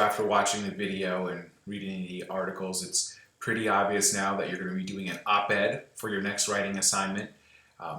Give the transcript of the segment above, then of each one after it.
after watching the video and reading the articles, it's pretty obvious now that you're going to be doing an op-ed for your next writing assignment.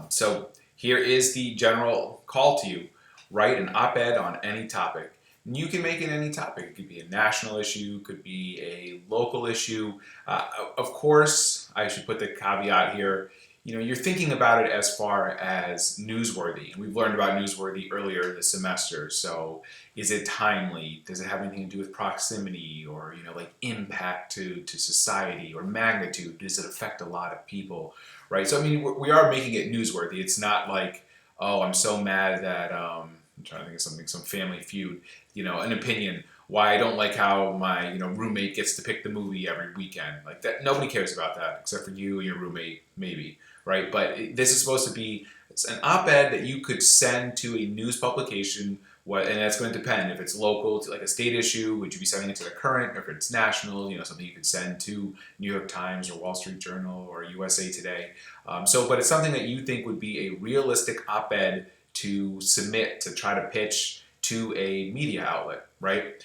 So here is the general call to you. Write an op-ed on any topic. And you can make it any topic. It could be a national issue, could be a local issue. Of course, I should put the caveat here, you're thinking about it as far as newsworthy. And we've learned about newsworthy earlier this semester. So is it timely? Does it have anything to do with proximity or, like impact to society or magnitude? Does it affect a lot of people, right? So, we are making it newsworthy. It's not like, oh, I'm so mad that, I'm trying to think of something, some Family Feud, an opinion, why I don't like how my, roommate gets to pick the movie every weekend. Like that, nobody cares about that except for you and your roommate, maybe, right? But this is supposed to be an op-ed that you could send to a news publication, and that's going to depend. If it's local, to like a state issue, would you be sending it to the Current? Or if it's national, something you could send to New York Times or Wall Street Journal or USA Today. But it's something that you think would be a realistic op-ed to submit, to try to pitch to a media outlet, right?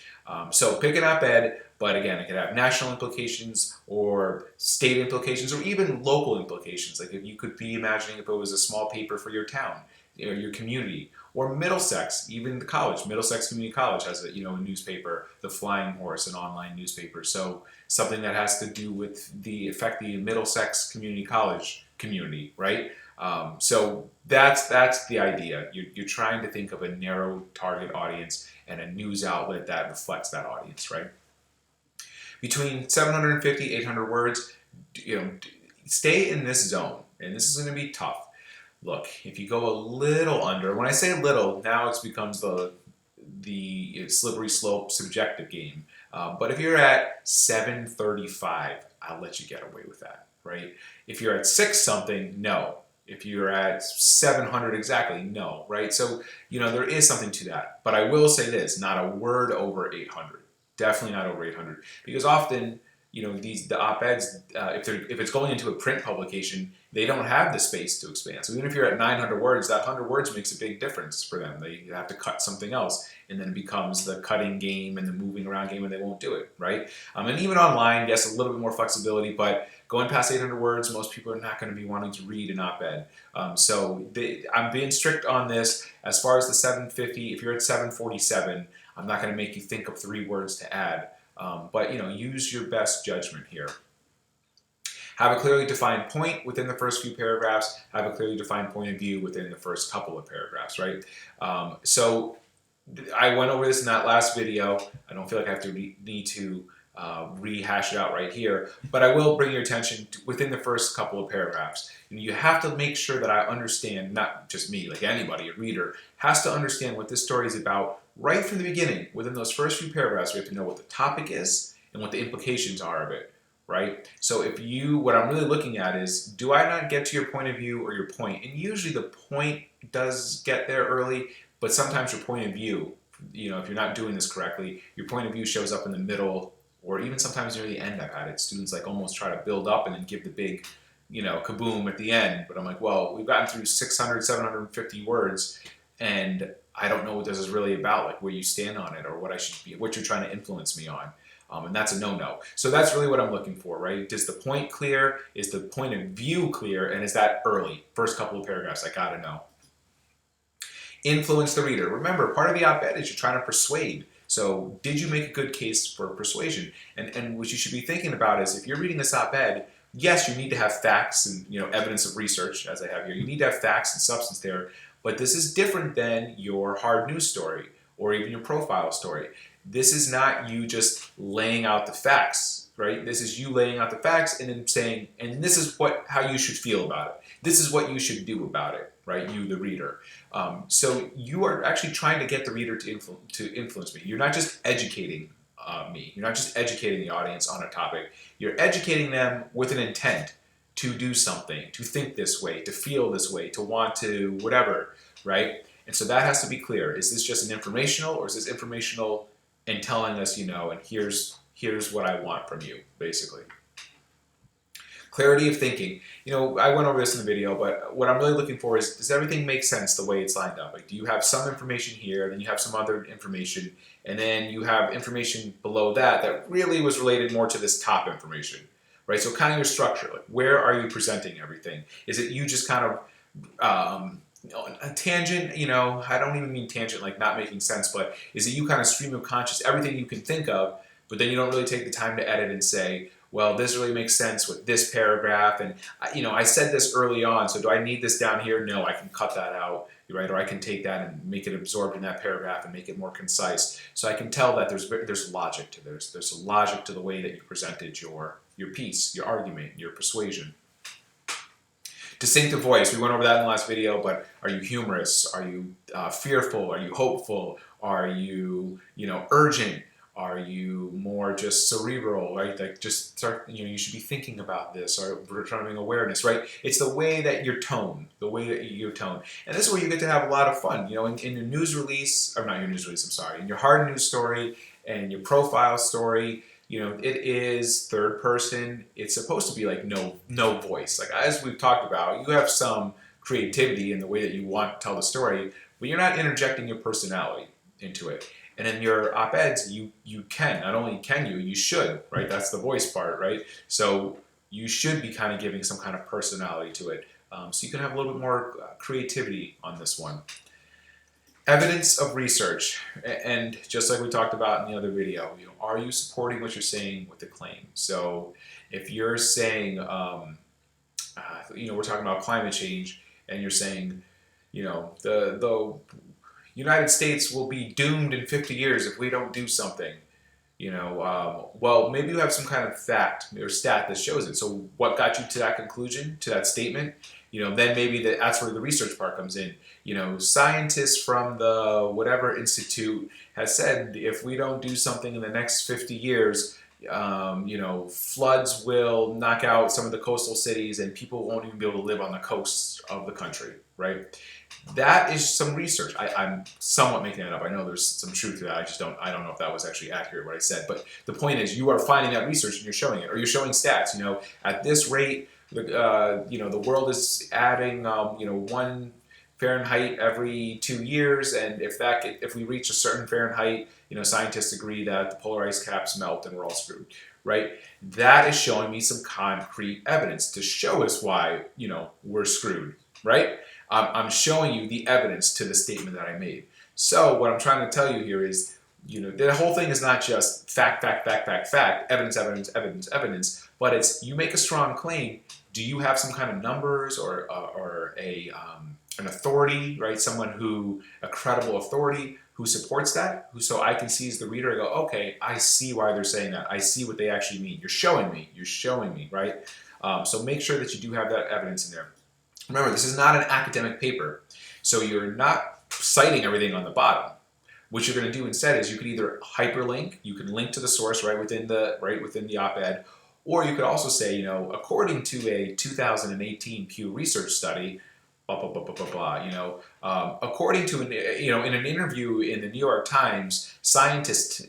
So pick an op-ed, but again, it could have national implications or state implications or even local implications. Like if you could be imagining if it was a small paper for your town, or your community, or Middlesex, even the college. Middlesex Community College has a newspaper, the Flying Horse, an online newspaper. So something that has to do with the Middlesex Community College community, right? So that's the idea. You're trying to think of a narrow target audience and a news outlet that reflects that audience, right? Between 750, 800 words, stay in this zone. And this is going to be tough. Look, if you go a little under, when I say little, now it becomes the slippery slope subjective game. But if you're at 735, I'll let you get away with that, right? If you're at 6 something, no. If you're at 700 exactly, no, right? So, there is something to that. But I will say this, not a word over 800. Definitely not over 800. Because often, the op-eds, if it's going into a print publication, they don't have the space to expand. So even if you're at 900 words, that 100 words makes a big difference for them. They have to cut something else, and then it becomes the cutting game and the moving around game, and they won't do it, right? And even online, yes, a little bit more flexibility, but going past 800 words, most people are not going to be wanting to read an op-ed. I'm being strict on this. As far as the 750, if you're at 747, I'm not going to make you think of 3 words to add. But use your best judgment here. Have a clearly defined point within the first few paragraphs. Have a clearly defined point of view within the first couple of paragraphs, right? So I went over this in that last video. I don't feel like I have to need to rehash it out right here, but I will bring your attention to within the first couple of paragraphs. You have to make sure that I understand, not just me, like anybody, a reader, has to understand what this story is about right from the beginning. Within those first few paragraphs, we have to know what the topic is and what the implications are of it, right? So what I'm really looking at is, do I not get to your point of view or your point? And usually the point does get there early, but sometimes your point of view, if you're not doing this correctly, your point of view shows up in the middle, or even sometimes near the end. I've had it. Students like almost try to build up and then give the big, kaboom at the end. But I'm like, well, we've gotten through 600, 750 words, and I don't know what this is really about, like where you stand on it or what you're trying to influence me on. And that's a no-no. So that's really what I'm looking for, right? Is the point clear? Is the point of view clear? And is that early? First couple of paragraphs, I gotta know. Influence the reader. Remember, part of the op-ed is you're trying to persuade. So did you make a good case for persuasion? And what you should be thinking about is, if you're reading this op-ed, yes, you need to have facts and evidence of research, as I have here. You need to have facts and substance there. But this is different than your hard news story or even your profile story. This is not you just laying out the facts, right? This is you laying out the facts and then saying, and this is how you should feel about it. This is what you should do about it, right? You, the reader. So you are actually trying to get the reader to influence me. You're not just educating me. You're not just educating the audience on a topic. You're educating them with an intent to do something, to think this way, to feel this way, to want to whatever, right? And so that has to be clear. Is this just an informational, or is this informational and telling us, and here's what I want from you, basically. Clarity of thinking. I went over this in the video, but what I'm really looking for is, does everything make sense the way it's lined up? Like, do you have some information here, then you have some other information, and then you have information below that that really was related more to this top information, right? So kind of your structure, like where are you presenting everything? Is it you just kind of a tangent, I don't even mean tangent like not making sense, but is it you kind of stream of conscious, everything you can think of, but then you don't really take the time to edit and say, well, this really makes sense with this paragraph, and I said this early on, so do I need this down here? No, I can cut that out, right? Or I can take that and make it absorbed in that paragraph and make it more concise. So I can tell that there's logic to this. There's a logic to the way that you presented your piece, your argument, your persuasion. Distinctive voice, we went over that in the last video, but are you humorous? Are you fearful? Are you hopeful? Are you, urgent? Are you more just cerebral, right? Like just start, you should be thinking about this, or returning awareness, right? It's the way that your tone, And this is where you get to have a lot of fun, in your news release, or not your news release, I'm sorry, in your hard news story and your profile story, it is third person. It's supposed to be like no voice. Like as we've talked about, you have some creativity in the way that you want to tell the story, but you're not interjecting your personality into it. And in your op-eds, you can, not only can you should, right? That's the voice part, right? So you should be kind of giving some kind of personality to it. So you can have a little bit more creativity on this one. Evidence of research, and just like we talked about in the other video, are you supporting what you're saying with the claim? So if you're saying, we're talking about climate change, and you're saying, the United States will be doomed in 50 years if we don't do something. Well, maybe you have some kind of fact or stat that shows it. So what got you to that conclusion, to that statement? Then maybe that's where the research part comes in. Scientists from the whatever institute has said if we don't do something in the next 50 years, floods will knock out some of the coastal cities and people won't even be able to live on the coasts of the country, right? That is some research. I'm somewhat making that up. I know there's some truth to that. I don't know if that was actually accurate what I said. But the point is, you are finding that research and you're showing it, or you're showing stats. At this rate, the world is adding 1 Fahrenheit every 2 years, and if we reach a certain Fahrenheit, scientists agree that the polar ice caps melt and we're all screwed, right? That is showing me some concrete evidence to show us why we're screwed, right? I'm showing you the evidence to the statement that I made. So what I'm trying to tell you here is, the whole thing is not just fact, evidence, but it's you make a strong claim. Do you have some kind of numbers or an authority, right? A credible authority who supports that, so I can see as the reader, I go, okay, I see why they're saying that. I see what they actually mean. You're showing me, right? So make sure that you do have that evidence in there. Remember, this is not an academic paper, so you're not citing everything on the bottom. What you're going to do instead is you could either hyperlink, you can link to the source right within the op-ed, or you could also say, according to a 2018 Pew Research study, blah blah blah blah blah blah. According to in an interview in the New York Times, scientist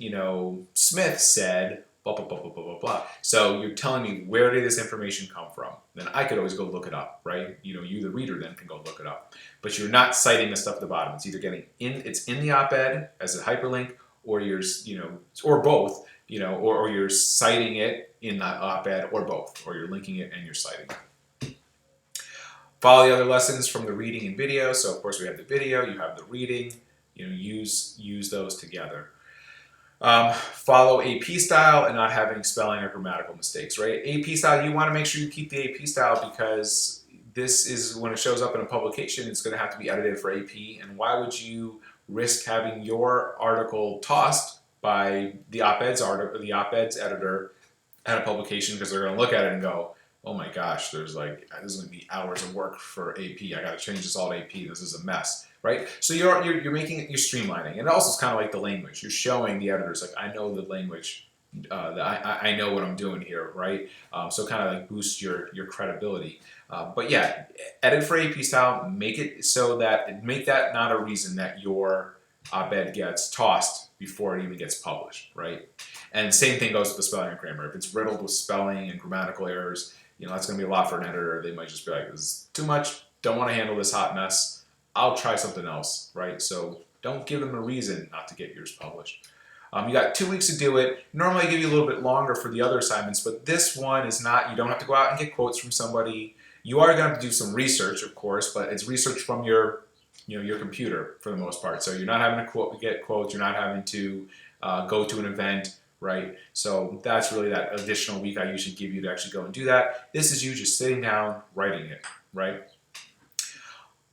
Smith said blah blah blah blah blah blah blah. So you're telling me, where did this information come from? Then I could always go look it up, right? You the reader then can go look it up. But you're not citing the stuff at the bottom. It's either it's in the op-ed as a hyperlink, or you're or both, or you're citing it in the op-ed, or both, or you're linking it and you're citing it. Follow the other lessons from the reading and video. So of course we have the video, you have the reading, use those together. Follow AP style and not having spelling or grammatical mistakes, right? AP style, you want to make sure you keep the AP style, because this is when it shows up in a publication, it's going to have to be edited for AP. And why would you risk having your article tossed by the op-ed's editor at a publication, because they're going to look at it and go, oh my gosh, this is going to be hours of work for AP. I got to change this all to AP. This is a mess, right? So you're streamlining, and it also is kind of like the language. You're showing the editors, like, I know the language, I know what I'm doing here, right? So kind of like boost your credibility. But yeah, edit for AP style. Make that not a reason that your op-ed gets tossed before it even gets published, right? And same thing goes with the spelling and grammar. If it's riddled with spelling and grammatical errors, that's going to be a lot for an editor. They might just be like, this is too much, don't want to handle this hot mess, I'll try something else, right? So don't give them a reason not to get yours published. You got 2 weeks to do it. Normally I give you a little bit longer for the other assignments, but this one is not, you don't have to go out and get quotes from somebody. You are going to have to do some research, of course, but it's research from your computer for the most part. So you're not having to get quotes, you're not having to go to an event, right? So that's really that additional week I usually give you to actually go and do that. This is you just sitting down, writing it, right?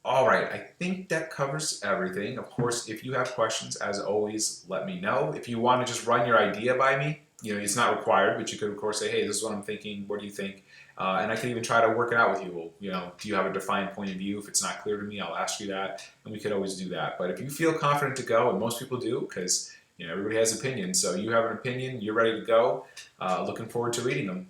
All right, I think that covers everything. Of course, if you have questions, as always, let me know. If you want to just run your idea by me, it's not required, but you could, of course, say, hey, this is what I'm thinking. What do you think? And I can even try to work it out with you. Do you have a defined point of view? If it's not clear to me, I'll ask you that, and we could always do that. But if you feel confident to go, and most people do, because everybody has opinions, so you have an opinion, you're ready to go. Looking forward to reading them.